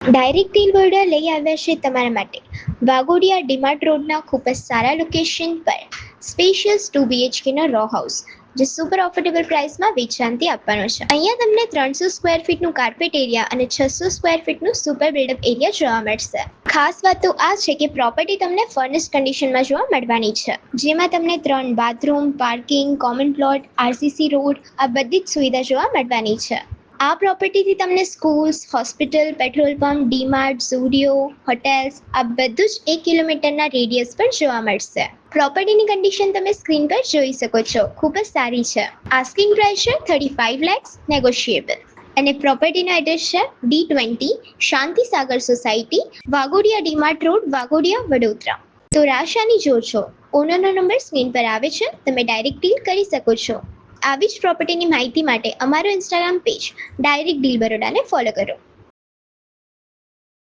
Direct deal Baroda લઈ આવ્યા છે તમારા માટે વાઘોડિયા ડીમાર્ટ રોડના ખૂબ જ સારા લોકેશન પર સ્પેશિયસ 2 BHK નો રો હાઉસ જે સુપર ઓફોર્ડેબલ પ્રાઇસમાં વેચાણથી આપવાનો છે. અહીંયા તમને 300 સ્ક્વેર ફીટનું કાર્પેટ એરિયા અને 600 સ્ક્વેર ફીટનું સુપર બિલ્ડઅપ એરિયા જોવા મળશે. ખાસ વાત તો આ છે કે પ્રોપર્ટી તમને ફર્નિશ કન્ડિશનમાં જોવા મળવાની છે, જેમાં તમને 3 bathroom, parking, common plot, RCC road આ બધી જ સુવિધા જોવા મળવાની છે. આ પ્રોપર્ટીથી તમને schools, hospital, petrol pump, DMart, Zudio, hotels આ બધું જ 1 કિલોમીટરના રેડિયસ પર જોવા મળશે. પ્રોપર્ટીની કન્ડિશન તમે સ્ક્રીન પર જોઈ શકો છો, ખૂબ જ સારી છે. આસ્કિંગ પ્રાઇસ છે 35 lakhs નેગોશિયેબલ. અને પ્રોપર્ટીનો એડ્રેસ છે D20 શાંતિ સાગર સોસાયટી, વાઘોડિયા ડીમાર્ટ રોડ, વાઘોડિયા, વડોદરા. તો રાશાની જોજો, ઓનરનો નંબર સ્ક્રીન પર આવે છે, તમે ડાયરેક્ટ ડીલ કરી શકો છો. આવી જ પ્રોપર્ટીની માહિતી માટે અમારો ઇન્સ્ટાગ્રામ પેજ ડાયરેક્ટ ડીલ બરોડાને ફોલો કરો.